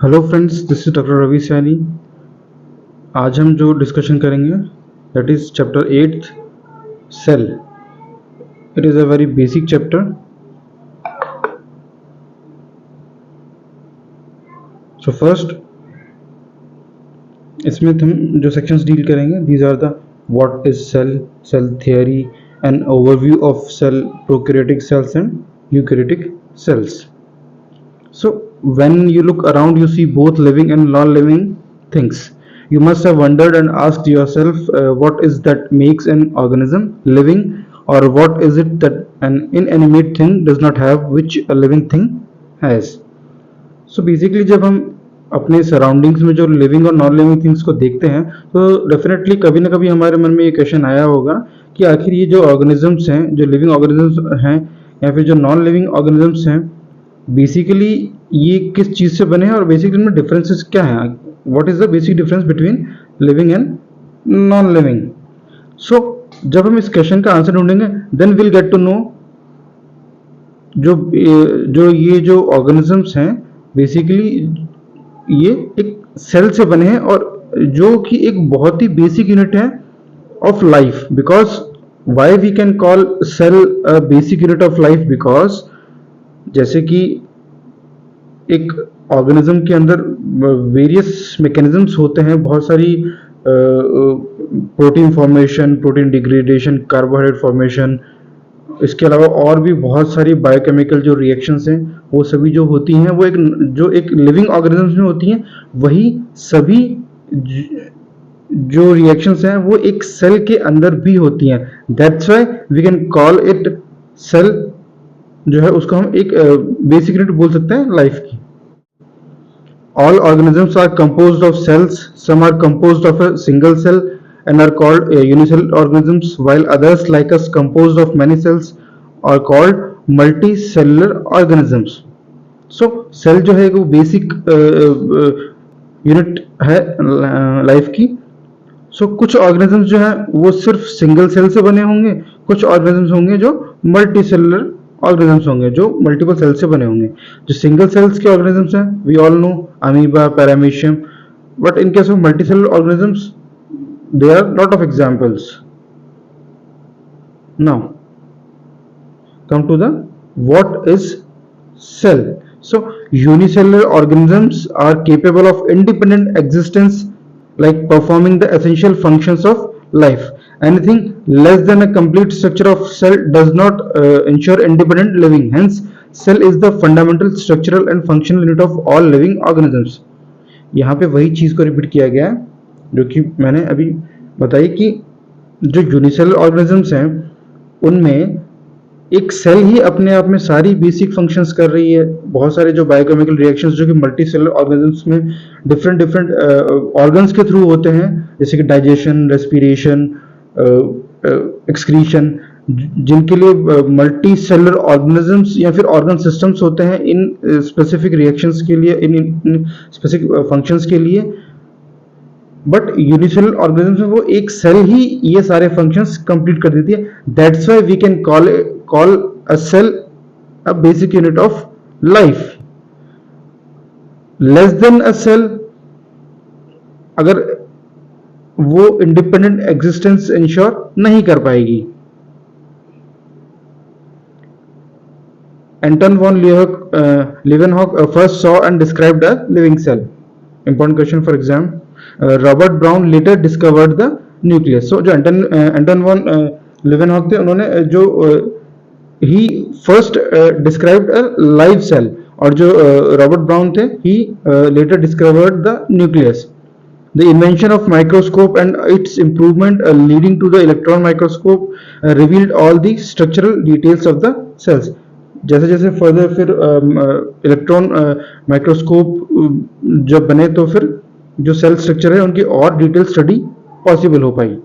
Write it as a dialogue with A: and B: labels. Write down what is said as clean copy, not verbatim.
A: Hello friends, this is doctor Ravi Saini. आज हम जो डिस्कशन करेंगे that is chapter 8 cell. It is a very basic chapter. So first इसमें हम जो सेक्शंस डील करेंगे these are the what is cell, cell theory, an overview of cell, prokaryotic cells and eukaryotic cells. So when you look around, you see both living and non-living things. You must have wondered and asked yourself, what is that makes an organism living, or what is it that an inanimate thing does not have, which a living thing has. So basically जब हम अपने surroundings में जो living और non living things को देखते हैं तो डेफिनेटली कभी ना कभी हमारे मन में ये क्वेश्चन आया होगा कि आखिर ये जो ऑर्गेनिजम्स हैं, जो लिविंग ऑर्गेनिजम्स हैं या फिर जो नॉन लिविंग ऑर्गेनिजम्स हैं, बेसिकली ये किस चीज से बने हैं और बेसिकली इनमें डिफरेंसेस क्या हैं. What is the basic difference between living and non living. So जब हम इस क्वेश्चन का आंसर ढूंढेंगे then will get to know ये जो ऑर्गेनिजम्स हैं बेसिकली ये एक सेल से बने हैं और जो कि एक बहुत ही बेसिक यूनिट है of life. Because why we can call cell a basic unit of life, because जैसे कि एक ऑर्गेनिज्म के अंदर वेरियस मैकेनिज्म्स होते हैं, बहुत सारी protein formation, protein degradation, carbohydrate formation, इसके अलावा और भी बहुत सारी बायोकेमिकल जो रिएक्शंस हैं वो सभी जो होती हैं वो एक लिविंग ऑर्गेनिजम्स में होती हैं. वही सभी जो रिएक्शंस हैं वो एक सेल के अंदर भी होती हैं. That's why we can call it cell. जो है उसको हम एक बेसिक यूनिट बोल सकते हैं लाइफ की. All organisms are composed of cells. Some are composed of a single cell and are called unicellular organisms, while others, like us, composed of many cells, are called multicellular organisms. So cell जो है वो basic unit है life की. सो कुछ organisms जो है वो सिर्फ सिंगल सेल से बने होंगे, कुछ ऑर्गेनिजम्स होंगे जो मल्टी सेलुलर ऑर्गेनिजम्स होंगे जो मल्टीपल सेल से बने होंगे. जो सिंगल सेल्स के ऑर्गेनिजम्स हैं we all know amoeba, paramecium, but in case of multi cellular organisms there are lot of examples. Now come to the what is cell. So unicellular organisms are capable of independent existence, like performing the essential functions of life. Anything less than a complete structure of cell does not ensure independent living. Hence cell is the fundamental structural and functional unit of all living organisms. यहाँ पे वही चीज को repeat किया गया है जो कि मैंने अभी बताई कि जो यूनिसेलुलर ऑर्गेनिजम्स हैं उनमें एक सेल ही अपने आप में सारी बेसिक फंक्शंस कर रही है. बहुत सारे जो बायोकेमिकल रिएक्शंस जो कि मल्टी सेलुलर ऑर्गेनिजम्स में डिफरेंट ऑर्गन्स के थ्रू होते हैं, जैसे कि डाइजेशन, रेस्पिरेशन, एक्सक्रीशन, जिनके लिए मल्टी सेलुलर ऑर्गेनिजम्स या फिर ऑर्गन सिस्टम्स होते हैं इन स्पेसिफिक रिएक्शंस के लिए, इन स्पेसिफिक फंक्शंस के लिए. बट यूनिसेलुलर ऑर्गेनिज्म में वो एक सेल ही ये सारे फंक्शंस कंप्लीट कर देती है. That's why we can call a cell a basic unit of life. Less than a cell, अगर वो इंडिपेंडेंट एग्जिस्टेंस इंश्योर नहीं कर पाएगी. Anton von Leeuwenhoek first saw and described a living cell. Important question for exam. Robert Brown later discovered the nucleus. So जो Anton von Leeuwenhoek थे उन्होंने जो ही first described a live cell, और जो रॉबर्ट ब्राउन थे ही later discovered the nucleus. The invention of microscope and its improvement leading to the electron microscope revealed all the structural details of the cells. जैसे जैसे further फिर electron microscope जब बने तो फिर जो सेल स्ट्रक्चर है उनकी और डिटेल स्टडी पॉसिबल हो पाई.